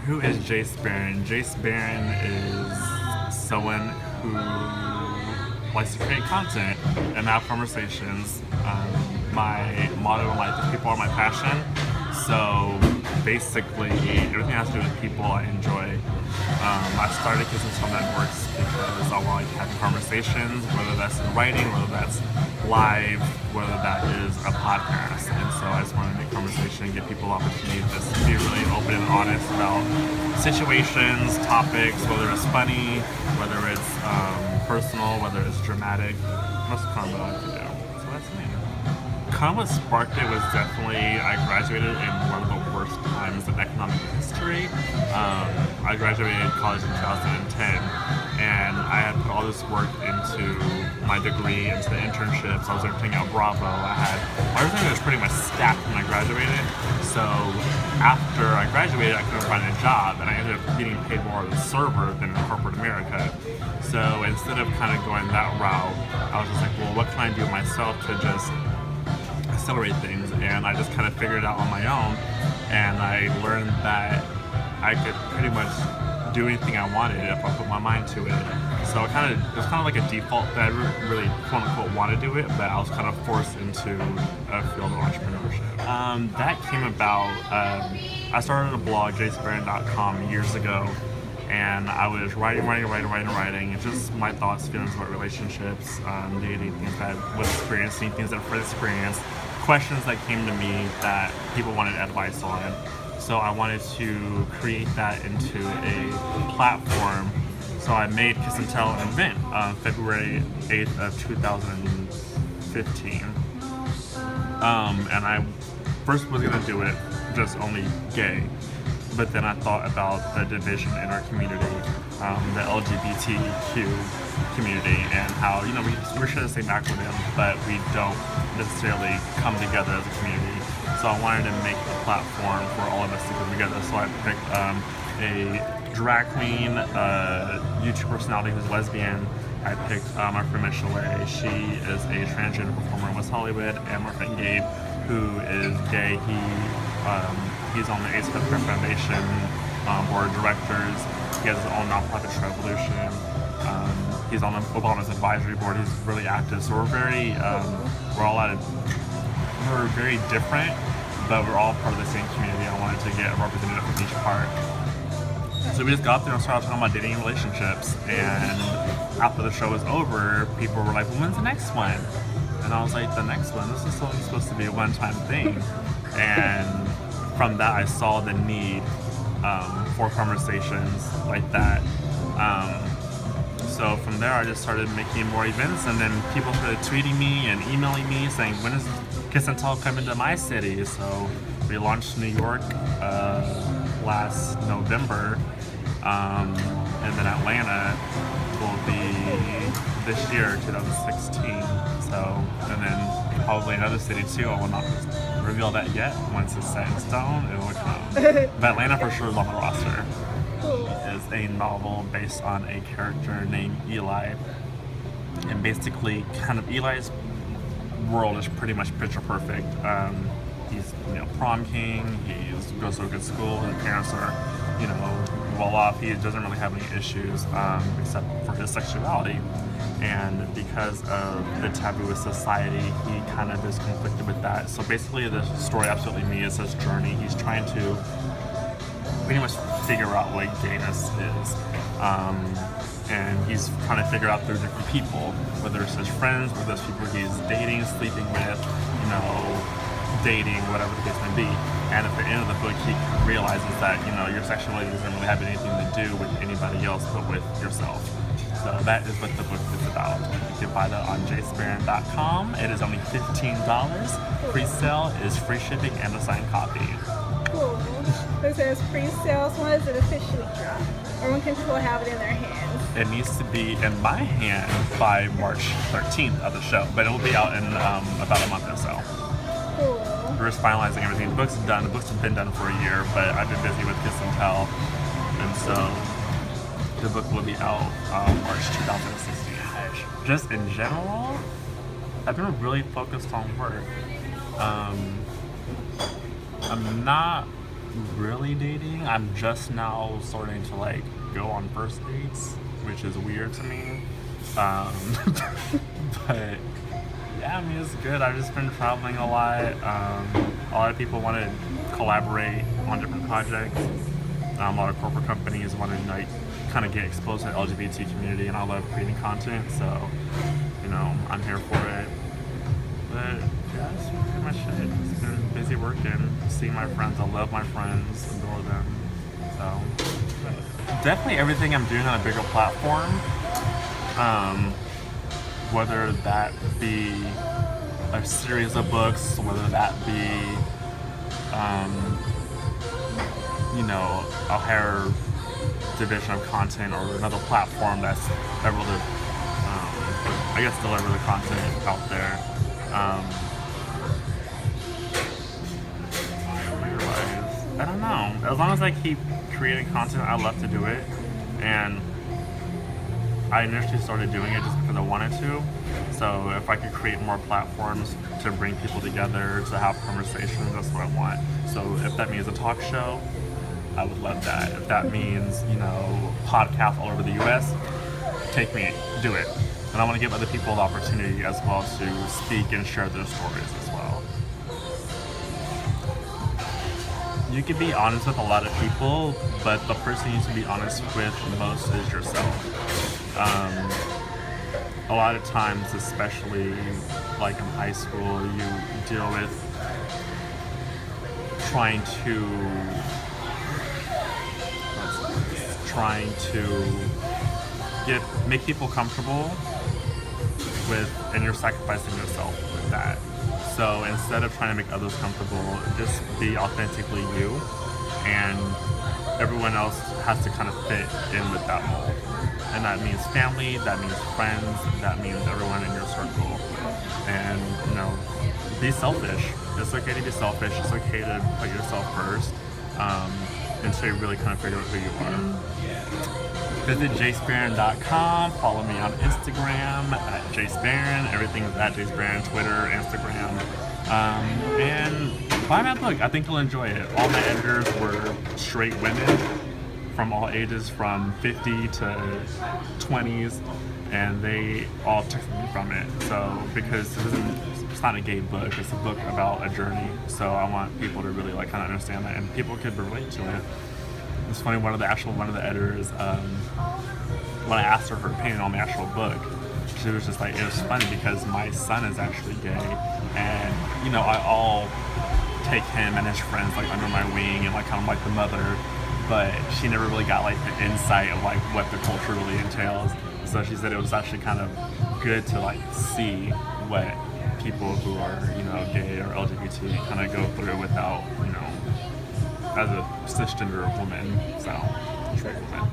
Who is Jayce Baron? Jayce Baron is someone who likes to create content and have conversations. My motto in life is people are my passion. So basically, everything has to do with people I enjoy. I started Kiss and Tell Networks because I like having conversations, whether that's in writing, whether that's live, whether that is a podcast. And so I just want to make conversation and give people opportunity to just be really open and honest about situations, topics, whether it's funny, whether it's personal, whether it's dramatic. That's kind of what I like to do. So that's me. Kind of what sparked it was definitely I graduated in one of the worst times in economic history. I graduated college in 2010, and I had put all this work into my degree, into the internships. I was everything at Bravo. Everything was pretty much stacked when I graduated. So after I graduated, I couldn't find a job, and I ended up getting paid more as a server than in corporate America. So instead of kind of going that route, I was just like, well, what can I do myself to just accelerate things? And I just kind of figured it out on my own, and I learned that I could pretty much do anything I wanted if I put my mind to it. So it was kind of like a default that I really quote unquote want to do it, but I was kind of forced into a field of entrepreneurship. That came about. I started a blog, JayceBaron.com, years ago, and I was writing, just my thoughts, feelings about relationships, dating, things that I was experiencing, things that friends experienced, questions that came to me that people wanted advice on. So I wanted to create that into a platform. So I made Kiss and Tell an event on February 8th of 2015. And I first was gonna do it just only gay, but then I thought about the division in our community, the LGBTQ community, and how, you know, we share the same acronym, but we don't necessarily come together as a community. So I wanted to make a platform for all of us to come together. So I picked a drag queen, YouTube personality who's lesbian. I picked my friend Jacye. She is a transgender performer in West Hollywood, and my friend Gabe, who is gay. He's on the AIDS Foundation board of directors. He has his own nonprofit, Revolution. He's on Obama's advisory board. He's really active. So we're very different, but we're all part of the same community. I wanted to get a representative from each part. So we just got there and started talking about dating and relationships. And after the show was over, people were like, well, when's the next one? And I was like, the next one? This is only supposed to be a one-time thing. And from that, I saw the need for conversations like that. So from there, I just started making more events, and then people started tweeting me and emailing me saying, when is Kiss and Tell coming to my city? So we launched New York last November, and then Atlanta will be this year, 2016. So, and then probably another city too. I will not reveal that yet. Once it's set in stone, it will come. But Atlanta for sure is on the roster. It is a novel based on a character named Eli, and basically, kind of Eli's world is pretty much picture perfect. He's, prom king. He goes to a good school. His parents are, well off. He doesn't really have any issues except for his sexuality. And because of the taboo of society, he kind of is conflicted with that. So basically, the story Absolutely Me is his journey. He's trying to pretty much figure out what gayness is. And he's trying to figure out through different people, whether it's his friends, whether it's people he's dating, sleeping with, dating, whatever the case may be. And at the end of the book, he realizes that, your sexuality doesn't really have anything to do with anybody else but with yourself. So that is what the book is about. You can buy that on JayceBaron.com. It is only $15. Pre-sale is free shipping and a signed copy. Cool. It says pre-sale. So when does it officially drop? Or when can people have it in their hands? It needs to be in my hand by March 13th of the show, but it will be out in about a month or so. Cool. We're just finalizing everything. The book's done. The books have been done for a year, but I've been busy with Kiss and Tell, and so the book will be out March 2016. Just in general, I've been really focused on work. I'm not really dating. I'm just now starting to like go on first dates, which is weird to me. Um, but yeah, I mean it's good. I've just been traveling a lot. A lot of people want to collaborate on different projects. A lot of corporate companies want to like kind of get exposed to the LGBT community, and I love creating content, so you know I'm here for it. But yeah, that's pretty much it. It's been busy working, seeing my friends. I love my friends, adore them. So definitely everything I'm doing on a bigger platform. Whether that be a series of books, whether that be, you know, a higher division of content or another platform that's able to, I guess, deliver the content out there. I don't know. As long as I keep creating content, I love to do it. And I initially started doing it just because I wanted to. So if I could create more platforms to bring people together, to have conversations, that's what I want. So if that means a talk show, I would love that. If that means, you know, podcasts all over the US, take me, do it. And I want to give other people the opportunity as well to speak and share their stories as well. You can be honest with a lot of people, but the person you need to be honest with most is yourself. A lot of times, especially like in high school, you deal with trying to make people comfortable with, and you're sacrificing yourself with that. So instead of trying to make others comfortable, just be authentically you, and everyone else has to kind of fit in with that mold. And that means family, that means friends, that means everyone in your circle. And, you know, be selfish. It's okay to be selfish. It's okay to put yourself first until you really kind of figure out who you are. Visit JayceBaron.com. Follow me on Instagram at Jayce Baron. Everything is at Jayce Baron, Twitter, Instagram. And buy my book. I think you'll enjoy it. All my editors were straight women from all ages, from 50 to 20s, and they all took something from it. So because it's not a gay book, it's a book about a journey. So I want people to really like kind of understand that, and people could relate to it. It's funny, one of the editors, when I asked her opinion on the actual book, she was just like, it was funny because my son is actually gay, and you know, I'll take him and his friends like under my wing and like kind of like the mother, but she never really got like the insight of like what the culture really entails. So she said it was actually kind of good to like see what people who are, you know, gay or LGBT kind of go through without, you know, as a cisgender woman, so straight woman.